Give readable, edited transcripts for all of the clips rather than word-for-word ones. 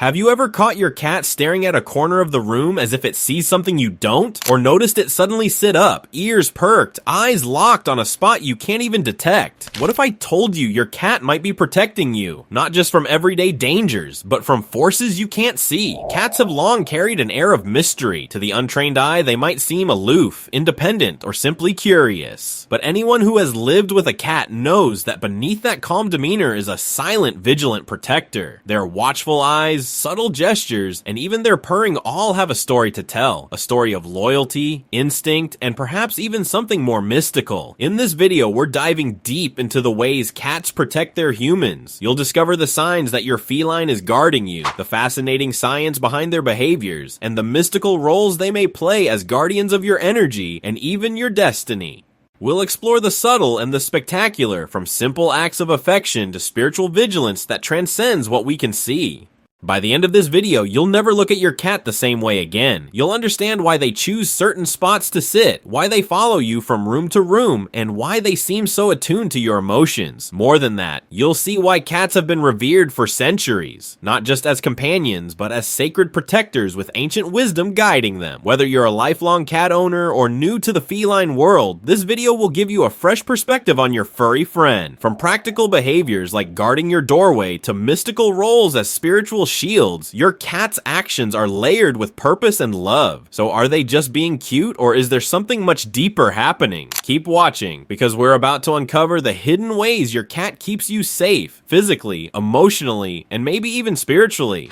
Have you ever caught your cat staring at a corner of the room as if it sees something you don't? Or noticed it suddenly sit up, ears perked, eyes locked on a spot you can't even detect? What if I told you your cat might be protecting you, not just from everyday dangers, but from forces you can't see? Cats have long carried an air of mystery. To the untrained eye, they might seem aloof, independent, or simply curious. But anyone who has lived with a cat knows that beneath that calm demeanor is a silent, vigilant protector. Their watchful eyes, subtle gestures, and even their purring all have a story to tell. A story of loyalty, instinct, and perhaps even something more mystical. In this video, we're diving deep into the ways cats protect their humans. You'll discover the signs that your feline is guarding you, the fascinating science behind their behaviors, and the mystical roles they may play as guardians of your energy and even your destiny. We'll explore the subtle and the spectacular, from simple acts of affection to spiritual vigilance that transcends what we can see. By the end of this video, you'll never look at your cat the same way again. You'll understand why they choose certain spots to sit, why they follow you from room to room, and why they seem so attuned to your emotions. More than that, you'll see why cats have been revered for centuries, not just as companions, but as sacred protectors with ancient wisdom guiding them. Whether you're a lifelong cat owner or new to the feline world, this video will give you a fresh perspective on your furry friend. From practical behaviors like guarding your doorway to mystical roles as spiritual shields, your cat's actions are layered with purpose and love. So are they just being cute, or is there something much deeper happening? Keep watching, because we're about to uncover the hidden ways your cat keeps you safe, physically, emotionally, and maybe even spiritually.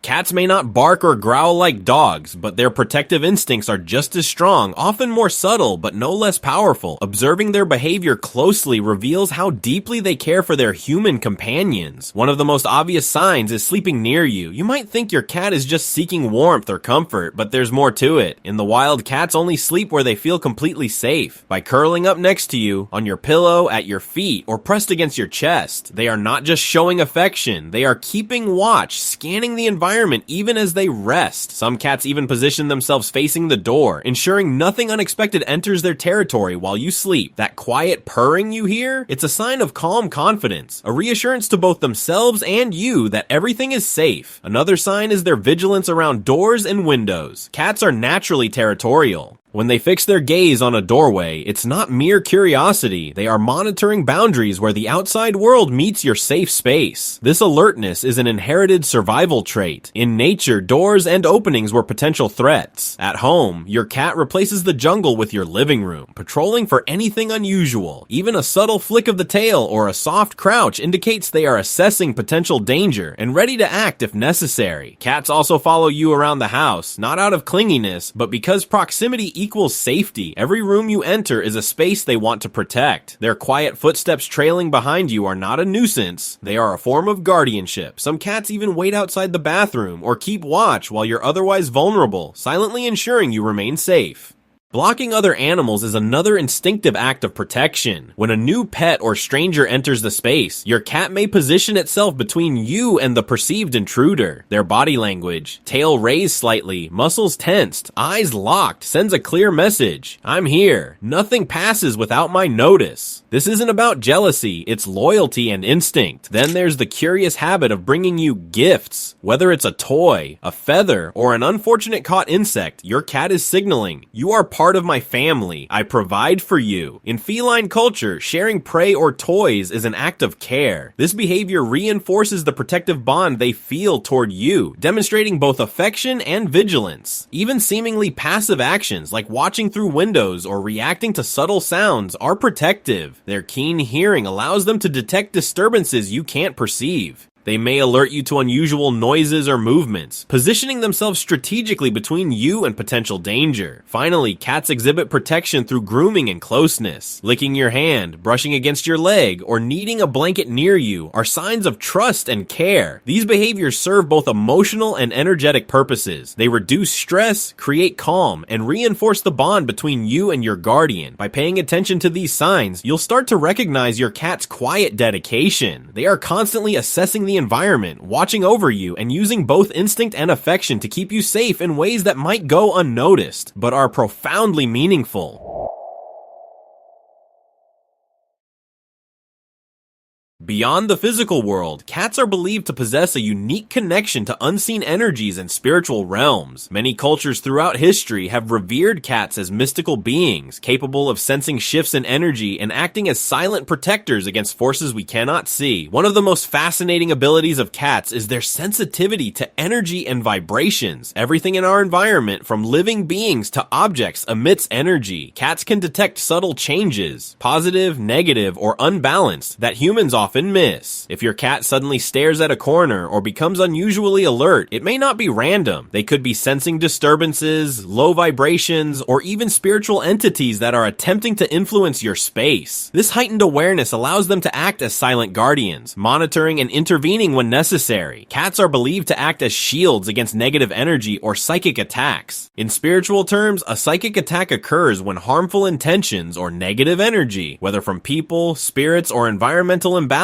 Cats may not bark or growl like dogs, but their protective instincts are just as strong, often more subtle, but no less powerful. Observing their behavior closely reveals how deeply they care for their human companions. One of the most obvious signs is sleeping near you. You might think your cat is just seeking warmth or comfort, but there's more to it. In the wild, cats only sleep where they feel completely safe. By curling up next to you, on your pillow, at your feet, or pressed against your chest. They are not just showing affection, they are keeping watch, scanning the environment even as they rest. Some cats even position themselves facing the door, ensuring nothing unexpected enters their territory while you sleep. That quiet purring you hear? It's a sign of calm confidence, a reassurance to both themselves and you that everything is safe. Another sign is their vigilance around doors and windows. Cats are naturally territorial. When they fix their gaze on a doorway, it's not mere curiosity. They are monitoring boundaries where the outside world meets your safe space. This alertness is an inherited survival trait. In nature, doors and openings were potential threats. At home, your cat replaces the jungle with your living room, patrolling for anything unusual. Even a subtle flick of the tail or a soft crouch indicates they are assessing potential danger and ready to act if necessary. Cats also follow you around the house, not out of clinginess, but because proximity equals safety. Every room you enter is a space they want to protect. Their quiet footsteps trailing behind you are not a nuisance. They are a form of guardianship. Some cats even wait outside the bathroom or keep watch while you're otherwise vulnerable, silently ensuring you remain safe. Blocking other animals is another instinctive act of protection. When a new pet or stranger enters the space, your cat may position itself between you and the perceived intruder. Their body language, tail raised slightly, muscles tensed, eyes locked, sends a clear message. I'm here. Nothing passes without my notice. This isn't about jealousy, it's loyalty and instinct. Then there's the curious habit of bringing you gifts. Whether it's a toy, a feather, or an unfortunate caught insect, your cat is signaling, you are part of my family. I provide for you. In feline culture, sharing prey or toys is an act of care. This behavior reinforces the protective bond they feel toward you, demonstrating both affection and vigilance. Even seemingly passive actions like watching through windows or reacting to subtle sounds are protective. Their keen hearing allows them to detect disturbances you can't perceive. They may alert you to unusual noises or movements, positioning themselves strategically between you and potential danger. Finally, cats exhibit protection through grooming and closeness. Licking your hand, brushing against your leg, or kneading a blanket near you are signs of trust and care. These behaviors serve both emotional and energetic purposes. They reduce stress, create calm, and reinforce the bond between you and your guardian. By paying attention to these signs, you'll start to recognize your cat's quiet dedication. They are constantly assessing the environment, watching over you, and using both instinct and affection to keep you safe in ways that might go unnoticed, but are profoundly meaningful. Beyond the physical world, cats are believed to possess a unique connection to unseen energies and spiritual realms. Many cultures throughout history have revered cats as mystical beings, capable of sensing shifts in energy and acting as silent protectors against forces we cannot see. One of the most fascinating abilities of cats is their sensitivity to energy and vibrations. Everything in our environment, from living beings to objects, emits energy. Cats can detect subtle changes, positive, negative, or unbalanced, that humans often miss. If your cat suddenly stares at a corner or becomes unusually alert, it may not be random. They could be sensing disturbances, low vibrations, or even spiritual entities that are attempting to influence your space. This heightened awareness allows them to act as silent guardians, monitoring and intervening when necessary. Cats are believed to act as shields against negative energy or psychic attacks. In spiritual terms, a psychic attack occurs when harmful intentions or negative energy, whether from people, spirits, or environmental imbalances,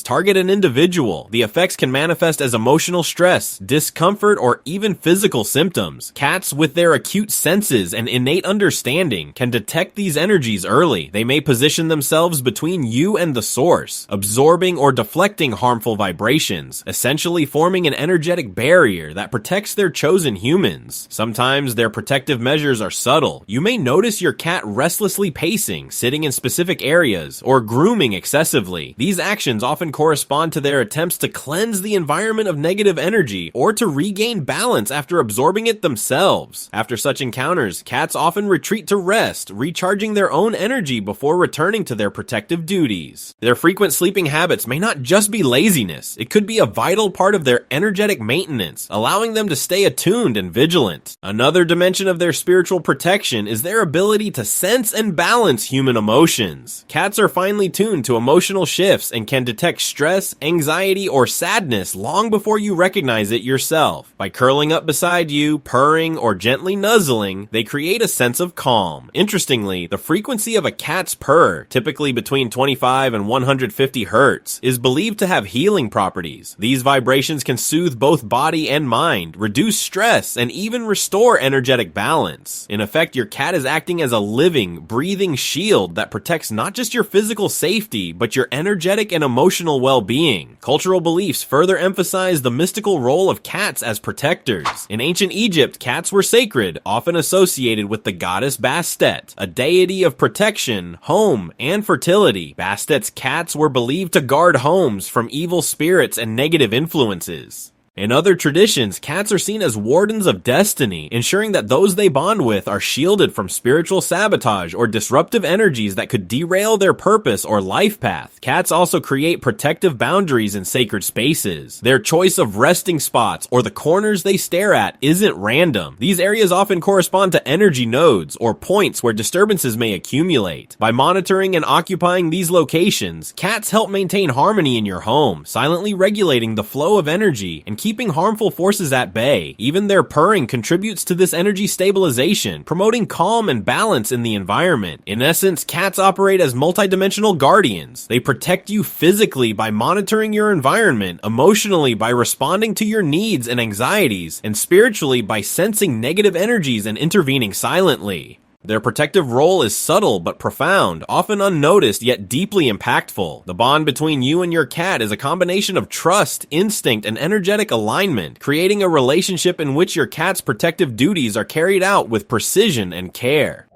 target an individual. The effects can manifest as emotional stress, discomfort, or even physical symptoms. Cats, with their acute senses and innate understanding, can detect these energies early. They may position themselves between you and the source, absorbing or deflecting harmful vibrations, essentially forming an energetic barrier that protects their chosen humans. Sometimes their protective measures are subtle. You may notice your cat restlessly pacing, sitting in specific areas, or grooming excessively. These actions often correspond to their attempts to cleanse the environment of negative energy or to regain balance after absorbing it themselves. After such encounters, cats often retreat to rest, recharging their own energy before returning to their protective duties. Their frequent sleeping habits may not just be laziness. It could be a vital part of their energetic maintenance, allowing them to stay attuned and vigilant. Another dimension of their spiritual protection is their ability to sense and balance human emotions. Cats are finely tuned to emotional shifts and can detect stress, anxiety, or sadness long before you recognize it yourself. By curling up beside you, purring, or gently nuzzling, they create a sense of calm. Interestingly, the frequency of a cat's purr, typically between 25 and 150 hertz, is believed to have healing properties. These vibrations can soothe both body and mind, reduce stress, and even restore energetic balance. In effect, your cat is acting as a living, breathing shield that protects not just your physical safety, but your energetic and emotional well-being. Cultural beliefs further emphasize the mystical role of cats as protectors. In ancient Egypt, cats were sacred, often associated with the goddess Bastet, a deity of protection, home, and fertility. Bastet's cats were believed to guard homes from evil spirits and negative influences. In other traditions, cats are seen as wardens of destiny, ensuring that those they bond with are shielded from spiritual sabotage or disruptive energies that could derail their purpose or life path. Cats also create protective boundaries in sacred spaces. Their choice of resting spots or the corners they stare at isn't random. These areas often correspond to energy nodes or points where disturbances may accumulate. By monitoring and occupying these locations, cats help maintain harmony in your home, silently regulating the flow of energy and keeping harmful forces at bay. Even their purring contributes to this energy stabilization, promoting calm and balance in the environment. In essence, cats operate as multidimensional guardians. They protect you physically by monitoring your environment, emotionally by responding to your needs and anxieties, and spiritually by sensing negative energies and intervening silently. Their protective role is subtle but profound, often unnoticed yet deeply impactful. The bond between you and your cat is a combination of trust, instinct, and energetic alignment, creating a relationship in which your cat's protective duties are carried out with precision and care.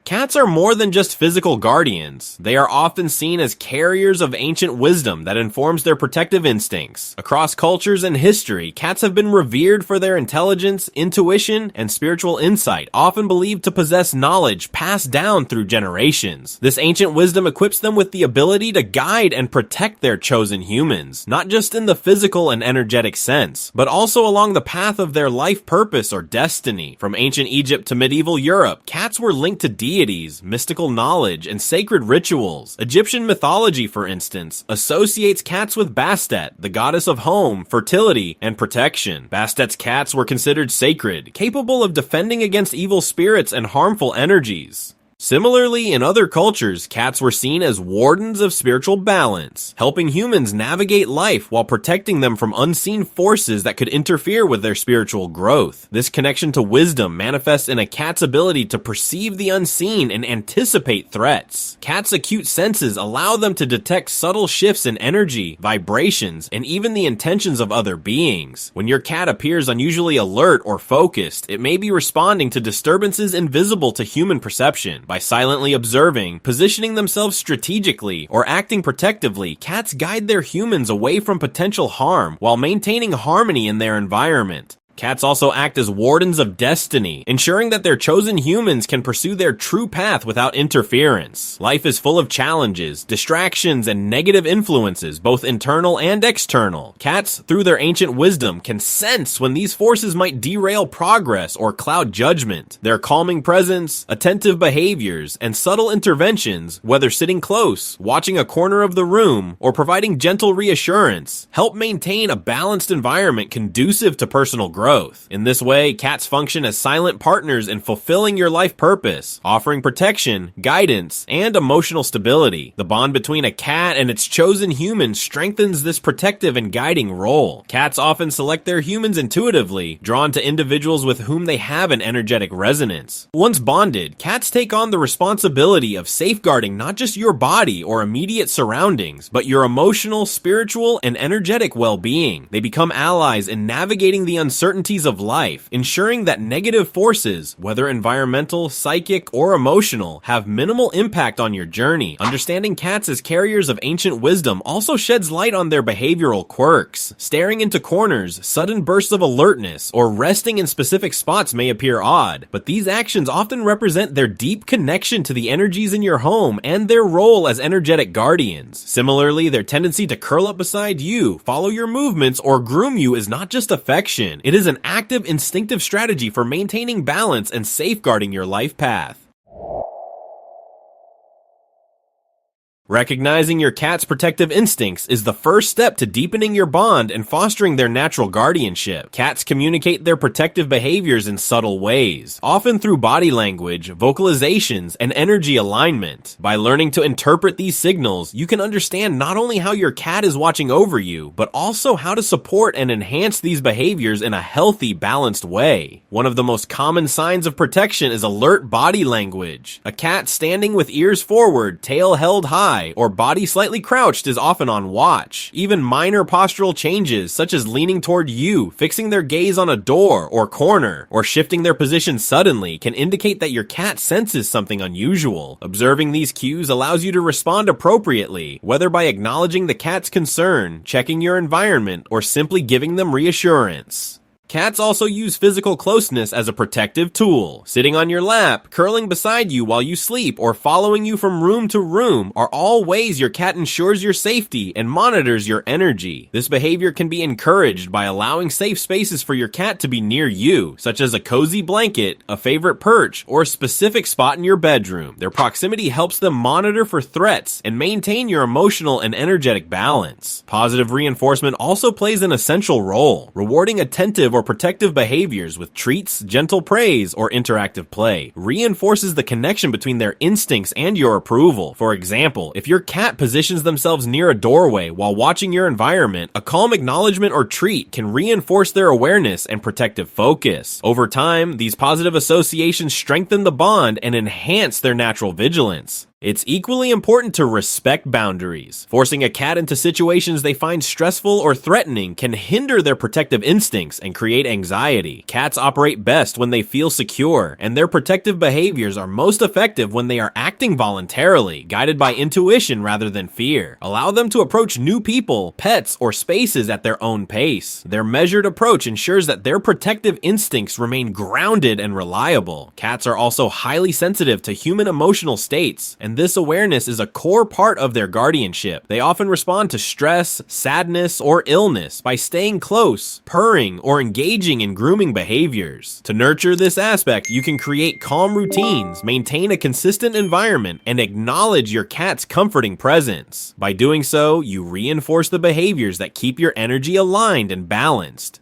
Cats are more than just physical guardians. They are often seen as carriers of ancient wisdom that informs their protective instincts. Across cultures and history, cats have been revered for their intelligence, intuition, and spiritual insight, often believed to possess knowledge passed down through generations. This ancient wisdom equips them with the ability to guide and protect their chosen humans, not just in the physical and energetic sense, but also along the path of their life purpose or destiny. From ancient Egypt to medieval Europe, cats were linked to deities, mystical knowledge, and sacred rituals. Egyptian mythology, for instance, associates cats with Bastet, the goddess of home, fertility, and protection. Bastet's cats were considered sacred, capable of defending against evil spirits and harmful energies. Similarly, in other cultures, cats were seen as wardens of spiritual balance, helping humans navigate life while protecting them from unseen forces that could interfere with their spiritual growth. This connection to wisdom manifests in a cat's ability to perceive the unseen and anticipate threats. Cats' acute senses allow them to detect subtle shifts in energy, vibrations, and even the intentions of other beings. When your cat appears unusually alert or focused, it may be responding to disturbances invisible to human perception. By silently observing, positioning themselves strategically, or acting protectively, cats guide their humans away from potential harm while maintaining harmony in their environment. Cats also act as wardens of destiny, ensuring that their chosen humans can pursue their true path without interference. Life is full of challenges, distractions, and negative influences, both internal and external. Cats, through their ancient wisdom, can sense when these forces might derail progress or cloud judgment. Their calming presence, attentive behaviors, and subtle interventions, whether sitting close, watching a corner of the room, or providing gentle reassurance, help maintain a balanced environment conducive to personal growth. In this way, cats function as silent partners in fulfilling your life purpose, offering protection, guidance, and emotional stability. The bond between a cat and its chosen human strengthens this protective and guiding role. Cats often select their humans intuitively, drawn to individuals with whom they have an energetic resonance. Once bonded, cats take on the responsibility of safeguarding not just your body or immediate surroundings, but your emotional, spiritual, and energetic well-being. They become allies in navigating the uncertainties of life, ensuring that negative forces, whether environmental, psychic, or emotional, have minimal impact on your journey. Understanding cats as carriers of ancient wisdom also sheds light on their behavioral quirks. Staring into corners, sudden bursts of alertness, or resting in specific spots may appear odd, but these actions often represent their deep connection to the energies in your home and their role as energetic guardians. Similarly, their tendency to curl up beside you, follow your movements, or groom you is not just affection. It is an active, instinctive strategy for maintaining balance and safeguarding your life path. Recognizing your cat's protective instincts is the first step to deepening your bond and fostering their natural guardianship. Cats communicate their protective behaviors in subtle ways, often through body language, vocalizations, and energy alignment. By learning to interpret these signals, you can understand not only how your cat is watching over you, but also how to support and enhance these behaviors in a healthy, balanced way. One of the most common signs of protection is alert body language. A cat standing with ears forward, tail held high, or body slightly crouched is often on watch. Even minor postural changes, such as leaning toward you, fixing their gaze on a door or corner, or shifting their position suddenly, can indicate that your cat senses something unusual. Observing these cues allows you to respond appropriately, whether by acknowledging the cat's concern, checking your environment, or simply giving them reassurance. Cats also use physical closeness as a protective tool. Sitting on your lap, curling beside you while you sleep, or following you from room to room are all ways your cat ensures your safety and monitors your energy. This behavior can be encouraged by allowing safe spaces for your cat to be near you, such as a cozy blanket, a favorite perch, or a specific spot in your bedroom. Their proximity helps them monitor for threats and maintain your emotional and energetic balance. Positive reinforcement also plays an essential role, rewarding attentive or protective behaviors with treats, gentle praise, or interactive play reinforces the connection between their instincts and your approval. For example, if your cat positions themselves near a doorway while watching your environment, a calm acknowledgement or treat can reinforce their awareness and protective focus. Over time, these positive associations strengthen the bond and enhance their natural vigilance. It's equally important to respect boundaries. Forcing a cat into situations they find stressful or threatening can hinder their protective instincts and create anxiety. Cats operate best when they feel secure, and their protective behaviors are most effective when they are acting voluntarily, guided by intuition rather than fear. Allow them to approach new people, pets, or spaces at their own pace. Their measured approach ensures that their protective instincts remain grounded and reliable. Cats are also highly sensitive to human emotional states, and this awareness is a core part of their guardianship. They often respond to stress, sadness, or illness by staying close, purring, or engaging in grooming behaviors. To nurture this aspect, you can create calm routines, maintain a consistent environment, and acknowledge your cat's comforting presence. By doing so, you reinforce the behaviors that keep your energy aligned and balanced.